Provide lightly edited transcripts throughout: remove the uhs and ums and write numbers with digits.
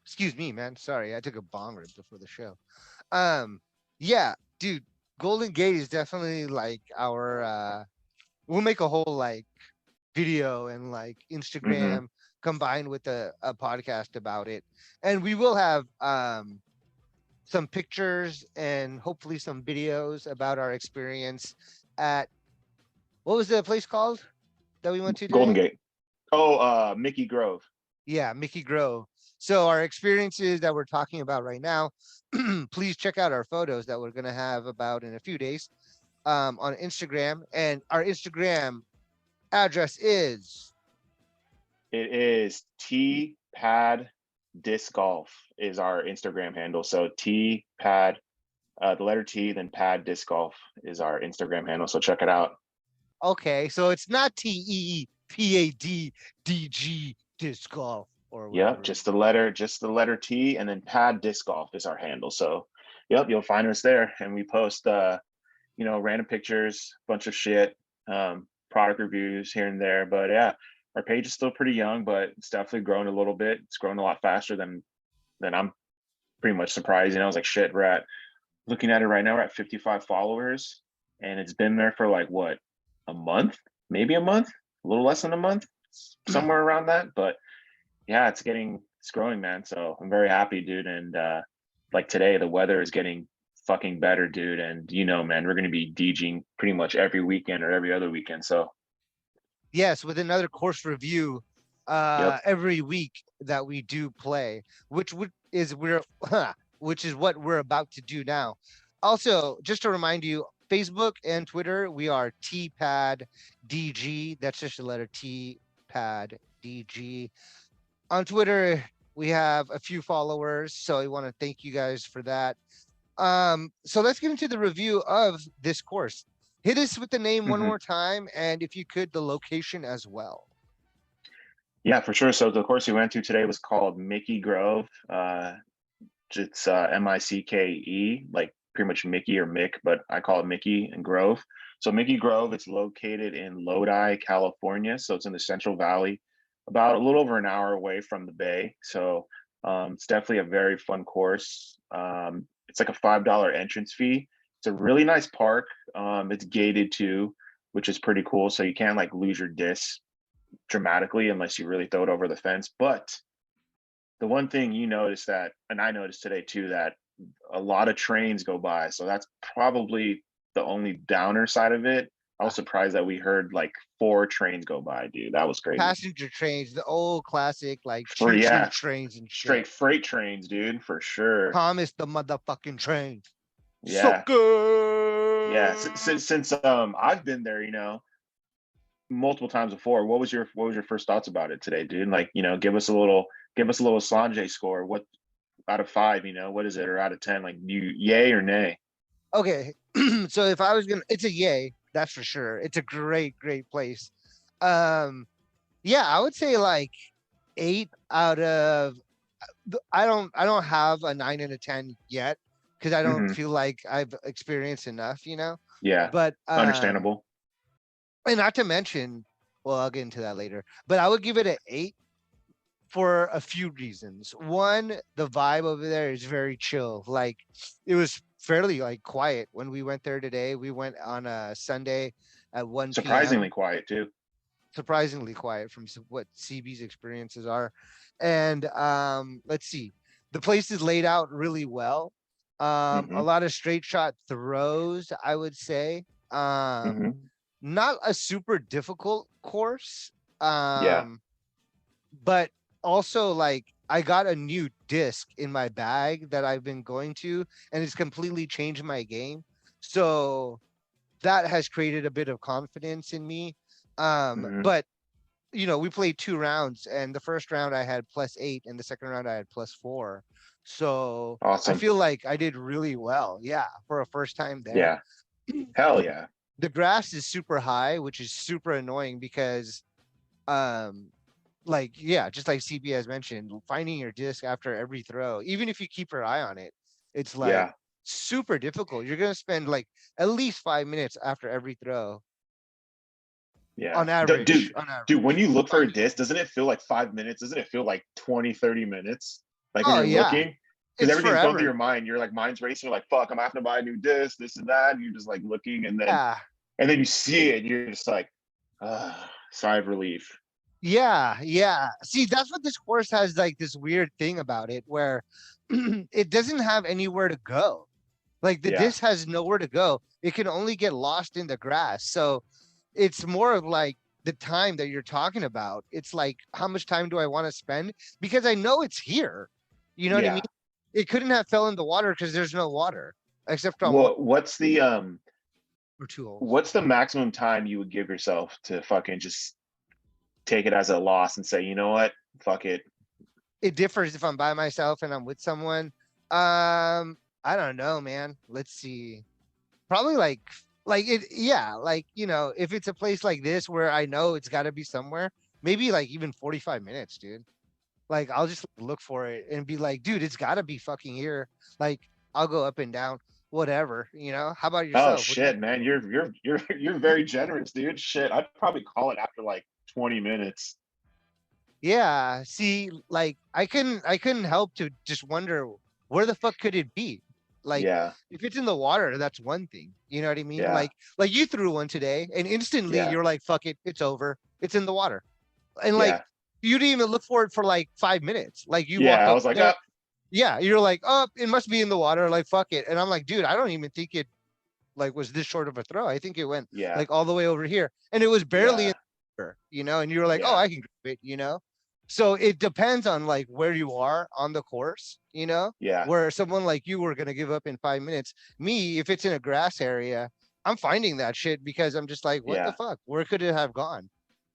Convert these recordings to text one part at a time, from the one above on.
Excuse me, man. Sorry, I took a bong rip before the show. Um, yeah, dude, Golden Gate is definitely like our. We'll make a whole like video and like Hmm. Instagram combined with a podcast about it, and we will have some pictures and hopefully some videos about our experience at what was the place called that we went to Golden today? Gate. Oh, Mickey Grove. Yeah, Micke Grove. So our experiences that we're talking about right now, please check out our photos that we're gonna have about in a few days on Instagram. And our Instagram address is It is TPad Disc Golf is our Instagram handle. So TPad, the letter T, then Pad Disc Golf is our Instagram handle. So check it out. okay. So it's not TEEPADDG disc golf or Yep, whatever. just the letter T, and then Pad Disc Golf is our handle. So, yep, you'll find us there, and we post, random pictures, bunch of shit, product reviews here and there. But yeah, our page is still pretty young, but it's definitely grown a little bit. It's grown a lot faster than I'm pretty much surprised. I was like, shit, we're at looking at it right now, we're at 55 followers, and it's been there for like what, a month, maybe a month, a little less than a month, somewhere around that. But yeah, it's growing, man. So I'm very happy, dude. And like today, the weather is getting fucking better, dude. And man, we're gonna be DJing pretty much every weekend or every other weekend. So Yes, with another course review yep. every week that we do play, is we're which is what we're about to do now. Also, just to remind you, Facebook and Twitter, we are TPad DG. That's just the letter TPad DG. On Twitter, we have a few followers, so I want to thank you guys for that. So let's get into the review of this course. Hit us with the name one Hmm. more time, and if you could, the location as well. Yeah, for sure. So the course we went to today was called Mickey Grove. It's Micke, like pretty much Mickey or Mick, but I call it Mickey and Grove. So Mickey Grove, it's located in Lodi, California. So it's in the Central Valley, about a little over an hour away from the Bay. So it's definitely a very fun course. It's like a $5 entrance fee. It's a really nice park. It's gated too, which is pretty cool. So you can't like lose your disc dramatically unless you really throw it over the fence. But the one thing you notice that, and I noticed today too, that a lot of trains go by. So that's probably the only downer side of it. I was Ah, surprised that we heard like 4 trains go by, dude. That was crazy. passenger trains, the old classic, like For choo choo yeah, trains and shit. straight freight trains, dude, for sure. Thomas the motherfucking train. Yeah. Yeah. Sucker. Since I've been there, multiple times before. What was your first thoughts about it today, dude? Like, give us a little Sanjay score. What out of 5, what is it? Or out of 10, like you yay or nay? Okay, so if I was gonna, it's a yay, that's for sure. It's a great, great place. Um, yeah, I would say like 8 out of. I don't have a 9 and a 10 yet because I don't Hmm. feel like I've experienced enough, you know. Yeah. But Understandable. and not to mention, well, I'll get into that later. But I would give it an 8 for a few reasons. One, the vibe over there is very chill. Like it was fairly like quiet when we went there today. We went on a Sunday at 1 Surprisingly p.m. quiet too. Surprisingly quiet from what CB's experiences are. And let's see. The place is laid out really well. A Hmm. lot of straight shot throws, I would say. Um, Hmm. not a super difficult course. Yeah. Um, but also like I got a new disc in my bag that I've been going to, and it's completely changed my game. So that has created a bit of confidence in me. Hmm. But we played 2 rounds, and the first round I had +8, and the second round I had +4. So I Awesome. feel like I did really well. Yeah, for a first time there. Yeah. Hell yeah. The grass is super high, which is super annoying because um like yeah, just like CB has mentioned, finding your disc after every throw, even if you keep your eye on it, it's like Yeah. super difficult. You're gonna spend like at least 5 minutes after every throw Yeah. on average. Dude, On dude, when average, you look for a finding disc, doesn't it feel like 5 minutes? Doesn't it feel like 20, 30 minutes? Like when Oh you're yeah, looking, because it's everything's going through forever. your mind. You're like mind's racing. You're like, fuck, I'm having to buy a new disc, this and that. And you're just like looking, Yeah. and then you see it, and you're just like, sigh of relief. Yeah, yeah. See, that's what this course has, like this weird thing about it where it doesn't have anywhere to go. Like the Yeah. disc has nowhere to go. It can only get lost in the grass. So it's more of like the time that you're talking about. It's like, how much time do I want to spend? Because I know it's here. You know what I mean? Yeah. It couldn't have fell in the water because there's no water except on one Well, or two holes. what's the maximum time you would give yourself to fucking just take it as a loss and say, you know what, fuck it? It differs if I'm by myself and I'm with someone. I don't know, man. Let's see. Probably like it, yeah, like if it's a place like this where I know it's got to be somewhere, maybe like even 45 minutes, dude. Like I'll just look for it and be like, dude, it's got to be fucking here. Like I'll go up and down, whatever. How about Oh yourself? What do you shit, man, you're very generous, dude. Shit, I'd probably call it after like 20 minutes. Yeah, see, like I couldn't help to just wonder where the fuck could it be? Like Yeah, if it's in the water, that's one thing. You know what I mean? yeah, Like you threw one today and instantly yeah, you're like, fuck it, it's over. It's in the water. And like yeah, you didn't even look for it for like 5 minutes. Like you yeah. walked I up was like, there. oh, Yeah, you're like, oh, it must be in the water. Like, fuck it. And I'm like, dude, I don't even think it like was this short of a throw. I think it went yeah, like all the way over here. And it was barely in yeah, the water. And you were like, oh, yeah, I can grab it. So it depends on like where you are on the course, yeah, where someone like you were gonna give up in 5 minutes. Me, if it's in a grass area, I'm finding that shit because I'm just like, what the yeah. fuck? Where could it have gone?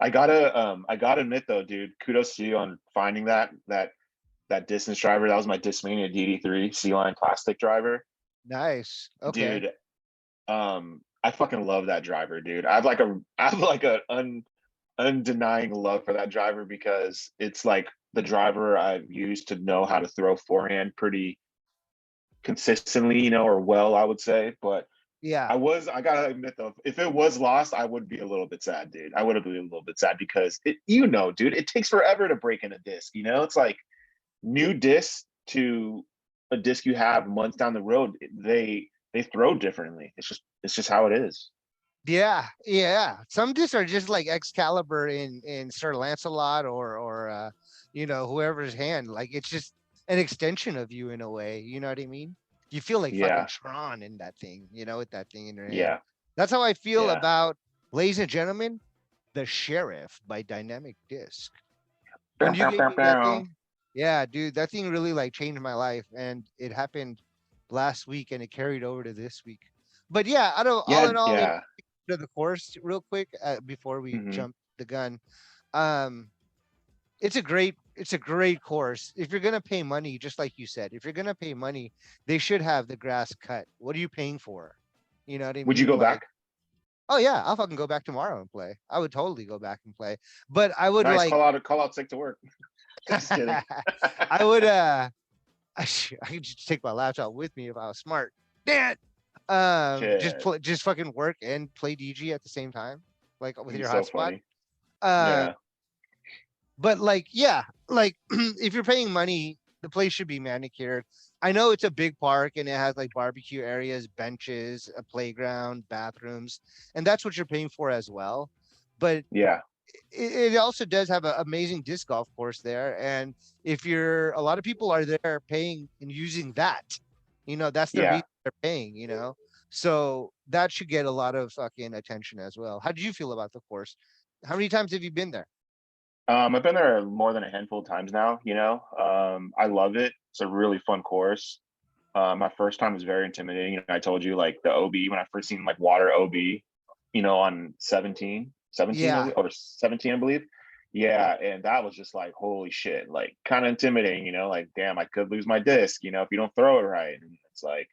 I gotta admit though, dude, kudos to you on finding that distance driver. That was my Discmania DD3 C line plastic driver, Nice. Okay. dude. I fucking love that driver, dude. I have like a undenying love for that driver because it's like the driver I've used to know how to throw forehand pretty consistently, or well, I would say. But Yeah. I gotta admit though, if it was lost, I would be a little bit sad, dude. I would have been a little bit sad because dude, it takes forever to break in a disc. It's like new disc to a disc you have months down the road. They throw differently. It's just how it is. Yeah, yeah. Some discs are just like Excalibur in Sir Lancelot or whoever's hand. Like it's just an extension of you in a way. You know what I mean? You feel like fucking Yeah, Tron in that thing, with that thing in your hand. yeah, That's how I feel yeah. about, ladies and gentlemen, The Sheriff by Dynamic Disc. When you gave me that thing, yeah, dude, that thing really like changed my life, and it happened last week, and it carried over to this week. But yeah, I don't. All Yeah, in all, yeah. to the course real quick before we Hmm. jump the gun. Um, it's a great course. If you're gonna pay money, just like you said, if you're gonna pay money, they should have the grass cut. What are you paying for? You know what I Would you mean? go Like, back? oh yeah, I'll fucking go back tomorrow and play. I would totally go back and play. But I would Nice. like Call out sick to work. Just kidding. I would I could just take my laptop with me if I was smart. Damn it. Shit. Just fucking work and play DG at the same time, like with It'd be your so hotspot. funny. Uh, Yeah. but like, yeah, like if you're paying money, the place should be manicured. I know it's a big park and it has like barbecue areas, benches, a playground, bathrooms, and that's what you're paying for as well. But Yeah. it also does have an amazing disc golf course there. And if you're, a lot of people are there paying and using that's the Yeah. reason they're paying. So that should get a lot of fucking attention as well. How do you feel about the course? How many times have you been there? I've been there more than a handful of times now. I love it. It's a really fun course. My first time was very intimidating. I told you like the OB when I first seen like water OB, on 17 Yeah. or 17, I believe. Yeah, and that was just like holy shit, like kind of intimidating. Like damn, I could lose my disc. If you don't throw it right, and it's like,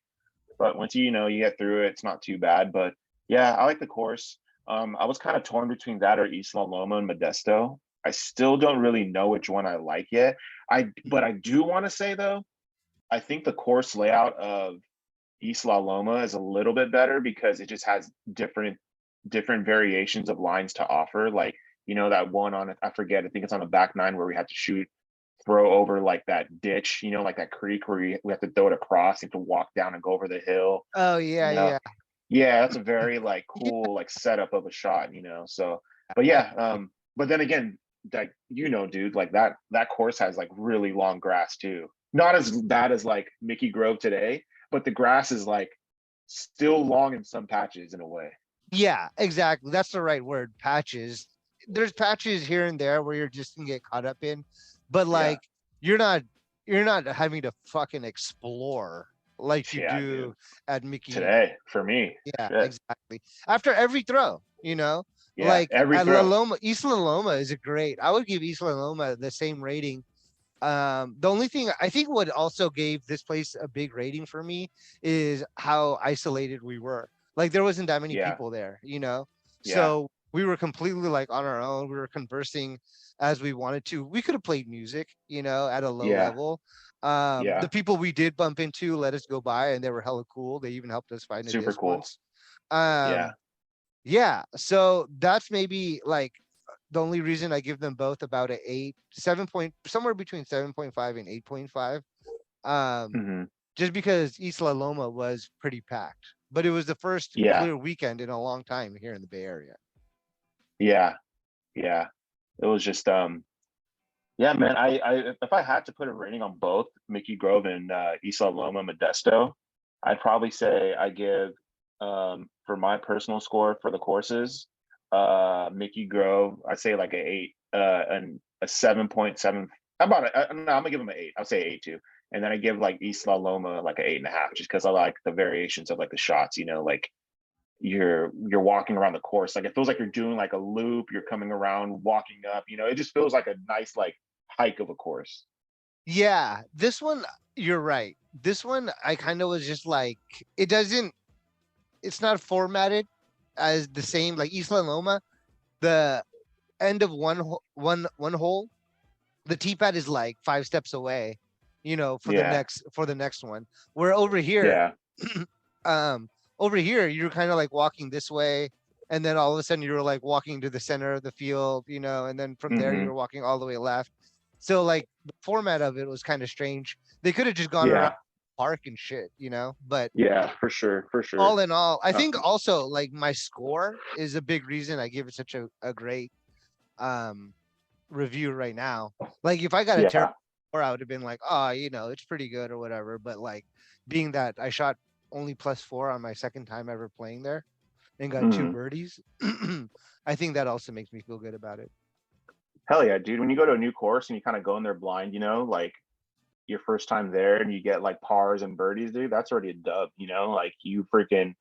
but once you get through it, it's not too bad. But yeah, I like the course. I was kind of torn between that or East La Loma and Modesto. I still don't really know which one I like yet. But I do want to say though, I think the course layout of East La Loma is a little bit better because it just has different variations of lines to offer. Like, that one on, I forget, I think it's on the back nine where we had to shoot throw over like that ditch, like that creek where we have to throw it across, you have to walk down and go over the hill, Oh you yeah, know. yeah. Yeah, that's a very like Yeah. cool like setup of a shot, so but yeah, but then again, like dude, like that course has like really long grass too. Not as bad as like Micke Grove today, but the grass is like still long in some patches in a way. Yeah, exactly. That's the right word. Patches. There's patches here and there where you're just gonna get caught up in, but Yeah. like you're not you're not having to fucking explore like you Yeah, dude. do at Mickey. Today for me. Yeah, Shit. exactly. After every throw, Yeah, like every at La throw. Loma, East La Loma is a great. I would give East La Loma the same rating. The only thing I think what also gave this place a big rating for me is how isolated we were. Like there wasn't that many Yeah. people there, Yeah. so we were completely like on our own. We were conversing as we wanted to. We could have played music, at a low Yeah. level. The Yeah. people we did bump into let us go by, and they were hella cool. They even helped us find a Super disc cool. once. Yeah. Yeah, so that's maybe like the only reason I give them both about a 8, 7 point, somewhere between 7.5 and 8.5. Um, Hmm. just because Isla Loma was pretty packed, but it was the first Yeah. clear weekend in a long time here in the Bay Area. Yeah. Yeah. It was just yeah, man. I if I had to put a rating on both Micke Grove and East La Loma Modesto, I'd probably say I give for my personal score for the courses, Micke Grove, I'd say like a 8, and a 7.7. How about it? No, I'm gonna give him an 8. I'll say 8 too. And then I give like East La Loma like a 8.5, just because I like the variations of like the shots, like you're walking around the course, like it feels like you're doing like a loop, you're coming around walking up, it just feels like a nice like hike of a course. Yeah, this one, you're right. This one, I kind of was just like, it's not formatted as the same like Isla Loma. The end of one hole, the TPad is like 5 steps away, Yeah. for the next one. Where over here, Yeah. um, you're kind of like walking this way, and then all of a sudden you're like walking to the center of the field, and then from there Hmm. you're walking all the way left. So like the format of it was kind of strange. They could have just gone around Yeah. the park and shit, but Yeah, for sure, for sure. all in all, I uh, think also like my score is a big reason I give it such a great um review right now. Like if I got a terrible yeah. score, I would have been like, oh, it's pretty good or whatever. But like being that I shot only +4 on my second time ever playing there and got 2 Hmm. birdies, I think that also makes me feel good about it. Hell yeah, dude, when you go to a new course and you kind of go in there blind, like your first time there and you get like pars and birdies, dude, that's already a dub, like you freaking,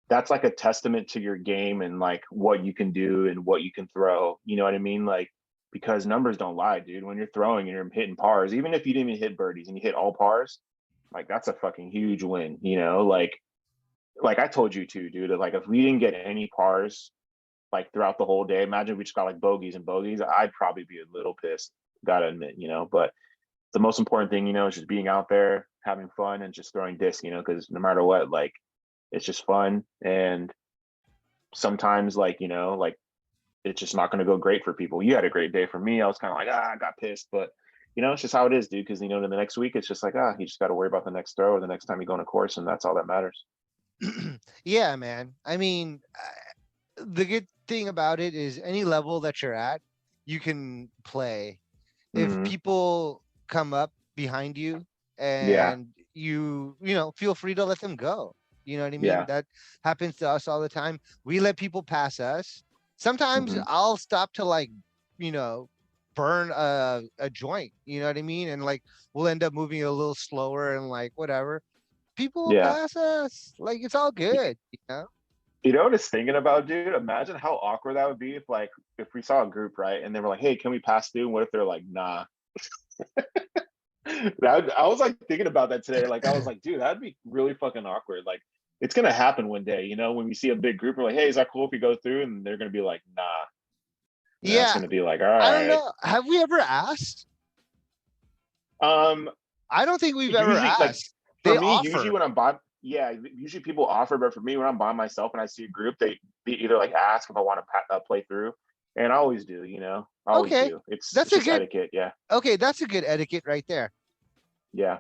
that's like a testament to your game and like what you can do and what you can throw. You know what I mean? Like, because numbers don't lie, dude. When you're throwing and you're hitting pars, even if you didn't even hit birdies and you hit all pars, like that's a fucking huge win. Like I told you too, dude. Like if we didn't get any pars like throughout the whole day, imagine we just got like bogeys and bogeys. I'd probably be a little pissed. Gotta admit, But the most important thing, is just being out there, having fun, and just throwing discs. Because no matter what, like it's just fun. And sometimes like it's just not going to go great for people. You had a great day. For me, I was kind of like, I got pissed, but it's just how it is, dude. Because in the next week it's just like, you just got to worry about the next throw or the next time you go on a course, and that's all that matters. Yeah, man. I mean, the good thing about it is any level that you're at, you can play. If Hmm. people come up behind you Yeah. and feel free to let them go. You know what I mean? Yeah. That happens to us all the time. We let people pass us. Sometimes Hmm. I'll stop to like, you know, burn a joint, you know what I mean? And like we'll end up moving a little slower and like whatever. People will Yeah. pass us. Like it's all good, you know? You know what I was thinking about, dude? Imagine how awkward that would be if we saw a group, right, and they were like, "Hey, can we pass through?" And what if they're like, "Nah"? I was like thinking about that today. Like I was like, dude, that'd be really fucking awkward. Like it's gonna happen one day, when we see a big group, we're like, "Hey, is that cool if we go through?" And they're gonna be like, "Nah." And that's Yeah, gonna be like, "All I don't right." know. Have we ever asked? Um, I don't think we've ever usually, like asked. for They me, usually offer. when I'm by, yeah, usually people offer, but for me, when I'm by myself and I see a group, they either like ask if I want to play through. And I always do, always Okay, do. It's that's a just good. etiquette. Yeah. Okay, that's a good etiquette right there. Yeah.